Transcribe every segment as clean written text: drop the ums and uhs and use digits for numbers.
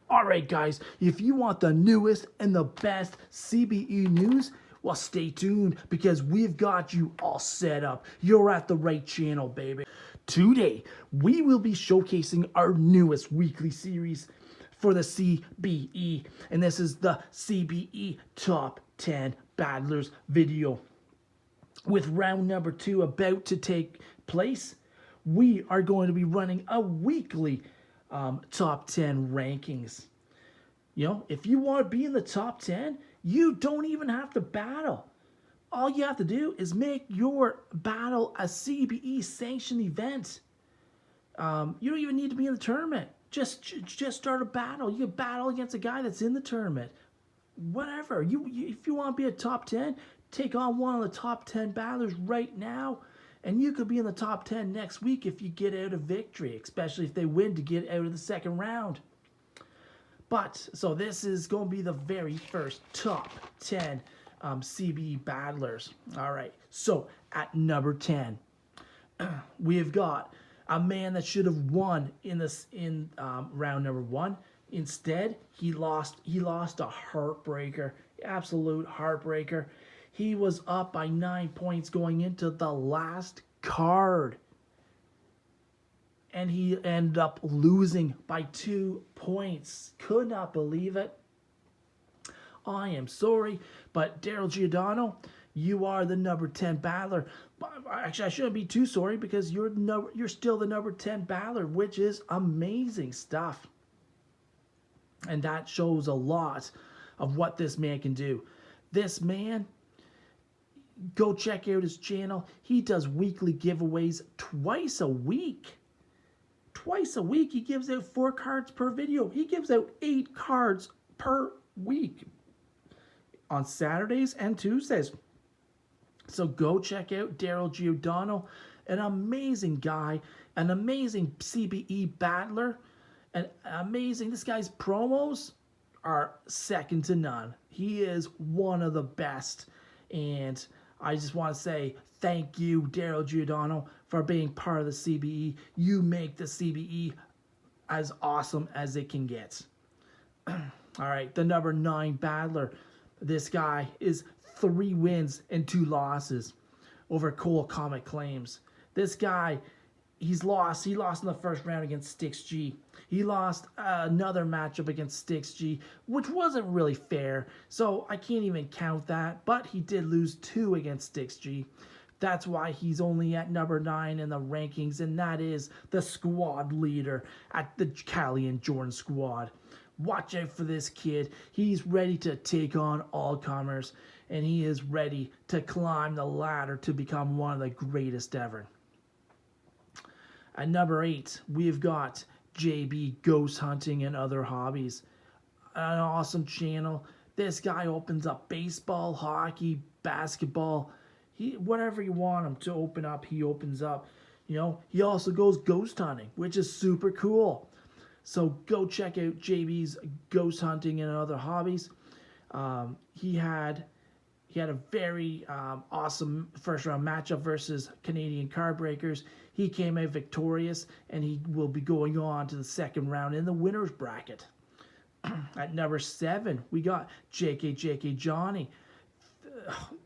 Alright guys, if you want the newest and the best CBE news, well stay tuned because we've got you all set up. You're at the right channel, baby. Today, we will be showcasing our newest weekly series for the CBE. And this is the CBE Top 10 Battlers video. With round number 2 about to take place, we are going to be running a weekly top 10 rankings. You know, if you want to be in the top 10, you don't even have to battle. All you have to do is make your battle a CBE sanctioned event. You don't even need to be in the tournament. Just start a battle. You can battle against a guy that's in the tournament. Whatever. If you want to be a top 10, take on one of the top 10 battlers right now. And you could be in the top 10 next week if you get out a victory, especially if they win to get out of the second round. But, so this is going to be the very first top 10 CBE battlers. All right, so at number 10, we've got a man that should have won in round number 1. Instead, he lost a heartbreaker, absolute heartbreaker. He was up by 9 points going into the last card. And he ended up losing by 2 points. Could not believe it. I am sorry, but Darrell Giordano, you are the number 10 battler. Actually, I shouldn't be too sorry because you're still the number 10 battler, which is amazing stuff. And that shows a lot of what this man can do. This man, go check out his channel. He does weekly giveaways twice a week. Twice a week, he gives out 4 cards per video. He gives out 8 cards per week on Saturdays and Tuesdays. So go check out Darrell Giordano, an amazing guy, an amazing CBE battler, and amazing. This guy's promos are second to none. He is one of the best, and I just want to say thank you, Darrell Giordano, for being part of the CBE. You make the CBE as awesome as it can get. All right, the number 9 battler. This guy is 3 wins and 2 losses over Cole Comic Claims. This guy, he lost in the first round against Zachshe. He lost another matchup against Zachshe, which wasn't really fair, so I can't even count that. But he did lose 2 against Zachshe. That's why he's only at number 9 in the rankings, and that is the squad leader at the Callie and Jordan squad. Watch out for this kid. He's ready to take on all comers, and he is ready to climb the ladder to become one of the greatest ever. At number 8, we've got JB Ghost Hunting and Other Hobbies. An awesome channel. This guy opens up baseball, hockey, basketball. Whatever you want him to open up, he opens up. You know, he also goes ghost hunting, which is super cool. So go check out JB's Ghost Hunting and Other Hobbies. He had a very awesome first round matchup versus Canadian Card Breakers. He came out victorious, and he will be going on to the second round in the winner's bracket. At number 7, we got Jkjkjohnny.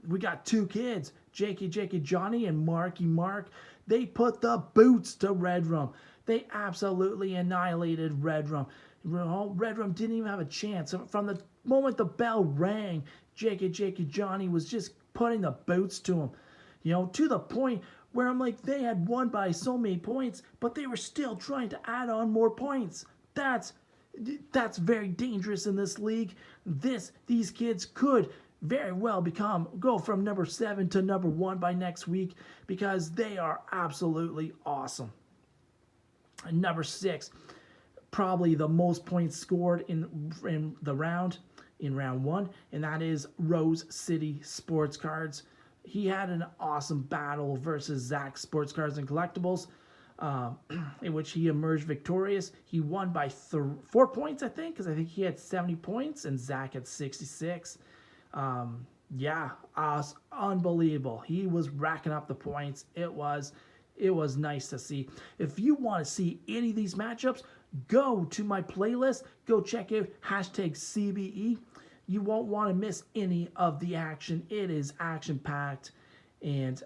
We got 2 kids, Jkjkjohnny and Marky Mark. They put the boots to RedRum. They absolutely annihilated RedRum. RedRum didn't even have a chance. From the moment the bell rang, Jkjkjohnny was just putting the boots to him. You know, to the point where I'm like, they had won by so many points, but they were still trying to add on more points. That's very dangerous in this league. These kids could very well go from number 7 to number 1 by next week because they are absolutely awesome. And number 6, probably the most points scored in round 1, and that is Rose City Sports Cards. He had an awesome battle versus Zachshe Sports Cards and Collectibles, in which he emerged victorious. He won by 4 points, I think, because I think he had 70 points and Zach had 66. Yeah, unbelievable. He was racking up the points. It was nice to see. If you want to see any of these matchups, go to my playlist. Go check out hashtag CBE. You won't want to miss any of the action. It is action-packed, and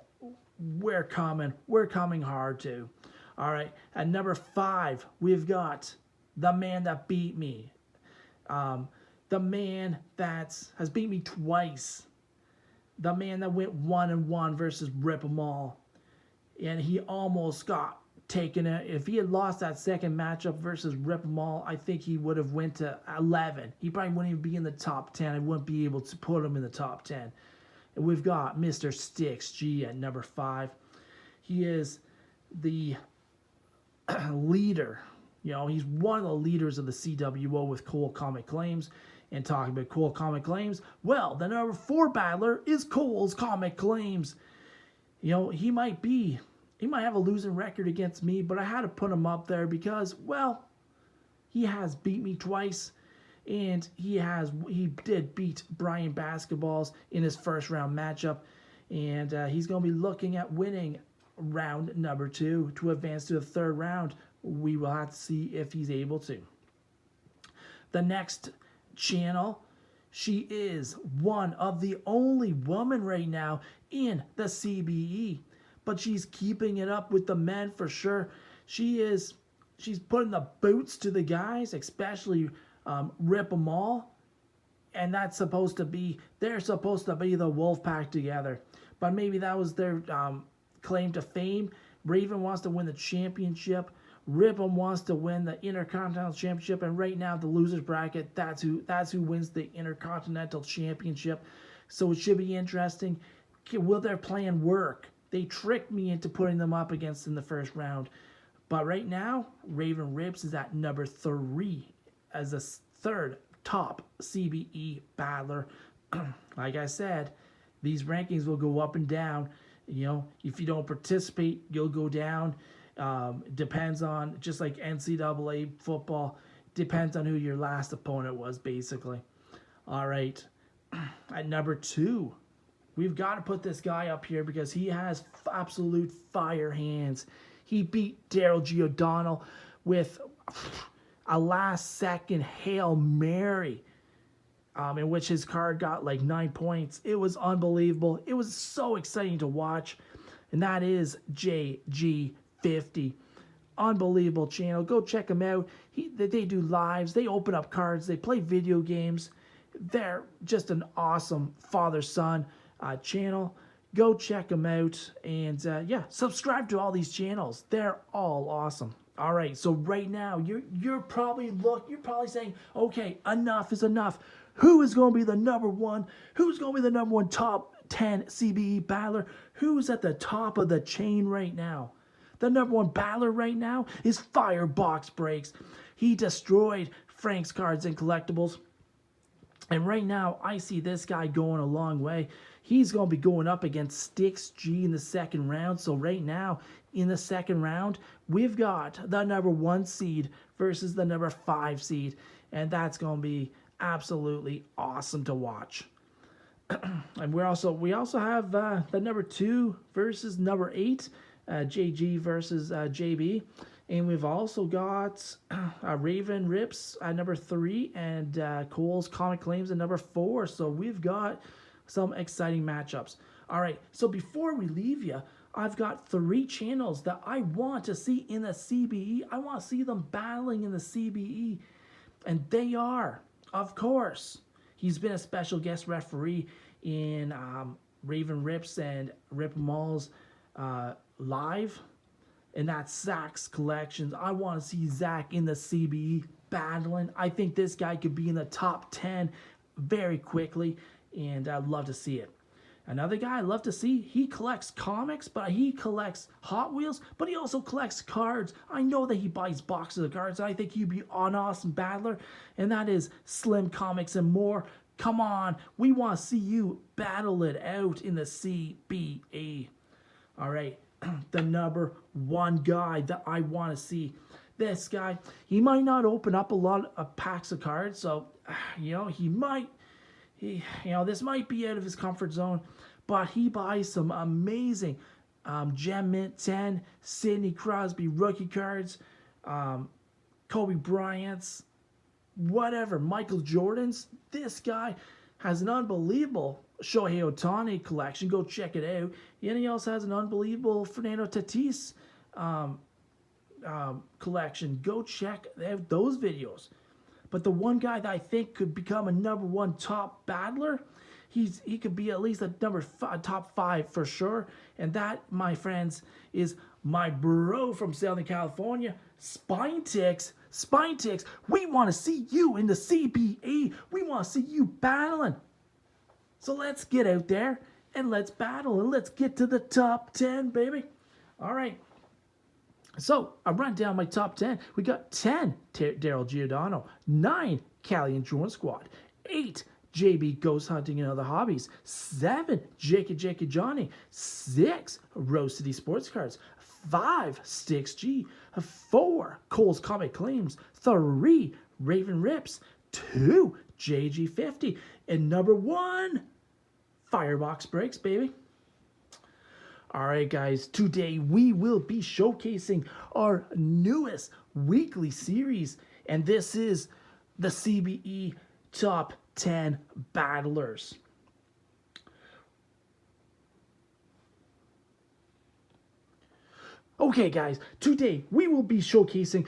we're coming hard too. All right, at number 5, we've got the man that beat me. The man that has beat me twice. The man that went 1-1 versus Rip 'em all. And he almost got taken out. If he had lost that second matchup versus Rip 'em all, I think he would have went to 11. He probably wouldn't even be in the top 10. I wouldn't be able to put him in the top 10. And we've got Mr. Sticks G at number 5. He is the leader. You know, he's one of the leaders of the CWO with Cool Comic Claims. And talking about Cool Comic Claims, well, the number 4 battler is Cole's Comic Claims. You know, he might have a losing record against me, but I had to put him up there because, well, he has beat me twice, and he did beat Bryan Basketballs in his first round matchup, and he's going to be looking at winning round number 2 to advance to the 3rd round. We will have to see if he's able to. The next channel, she is one of the only women right now in the CBE, but she's keeping it up with the men for sure. She's putting the boots to the guys, especially Rip 'em all, and they're supposed to be the Wolfpack together. But maybe that was their claim to fame. Raven wants to win the championship. Rip 'em wants to win the Intercontinental Championship, and right now the losers bracket, that's who wins the Intercontinental Championship. So it should be interesting. Will their plan work? They tricked me into putting them up against in the first round, but right now Raven Rips is at number 3 as the 3rd top CBE battler. Like I said, these rankings will go up and down. You know, if you don't participate, you'll go down. Depends on, just like NCAA football, depends on who your last opponent was, basically. All right, at number 2, we've got to put this guy up here because he has absolute fire hands. He beat Darrell Giordano with a last-second Hail Mary, in which his card got like 9 points. It was unbelievable. It was so exciting to watch, and that is Jkjkjohnny. Unbelievable channel. Go check them out. They do lives. They open up cards. They play video games. They're just an awesome father-son channel. Go check them out. And yeah, subscribe to all these channels. They're all awesome. All right, so right now you're probably saying, okay, enough is enough. Who is going to be the number 1? Who's going to be the number 1 top 10 CBE battler? Who's at the top of the chain right now? The number 1 battler right now is Fyer Box Breaks. He destroyed Frank's Cards and Collectibles. And right now, I see this guy going a long way. He's going to be going up against Sticks G in the 2nd round. So right now, in the 2nd round, we've got the number 1 seed versus the number 5 seed. And that's going to be absolutely awesome to watch. And we also have the number 2 versus number 8. JG versus JB, and we've also got Raven Rips at number 3 and Cole's Comic Claims at number 4. So we've got some exciting matchups. All right, so before we leave you, I've got 3 channels that I want to see in the CBE. I want to see them battling in the CBE, and they are, of course, he's been a special guest referee in Raven Rips and Rip 'em all's live, and that's Zach's collections. I want to see Zach in the CBE battling. I think this guy could be in the top 10 very quickly, and I'd love to see it. Another guy I'd love to see, he collects comics, but he collects Hot Wheels, but he also collects cards. I know that he buys boxes of cards. I think he'd be an awesome battler, and that is Slim Comics and More. Come on, we want to see you battle it out in the CBE. All right, the number 1 guy that I want to see. This guy, he might not open up a lot of packs of cards, so, you know, this might be out of his comfort zone, but he buys some amazing Gem Mint 10, Sidney Crosby rookie cards, Kobe Bryant's, whatever, Michael Jordan's. This guy has an unbelievable Shohei Ohtani collection. Go check it out. And he also has an unbelievable Fernando Tatis collection. Go check out those videos. But the one guy that I think could become a #1 top battler, he could be at least a top 5 for sure. And that, my friends, is my bro from Southern California, Spinetix. Spinetix, we want to see you in the CBE. We want to see you battling. So let's get out there and let's battle and let's get to the top 10, baby. All right. So I run down my top 10. We got 10, Darrell Giordano, 9, Callie and Jordan Squad, 8, JB Ghost Hunting and Other Hobbies, 7, Jkjkjohnny, 6, Rose City Sports Cards, 5, Sticks G, 4, Cole's Comic Claims, 3, Raven Rips, 2, JG50, and #1, Firebox Breaks, baby. All right, guys, today we will be showcasing our newest weekly series, and this is the CBE Top 10 Battlers. Okay, guys, today we will be showcasing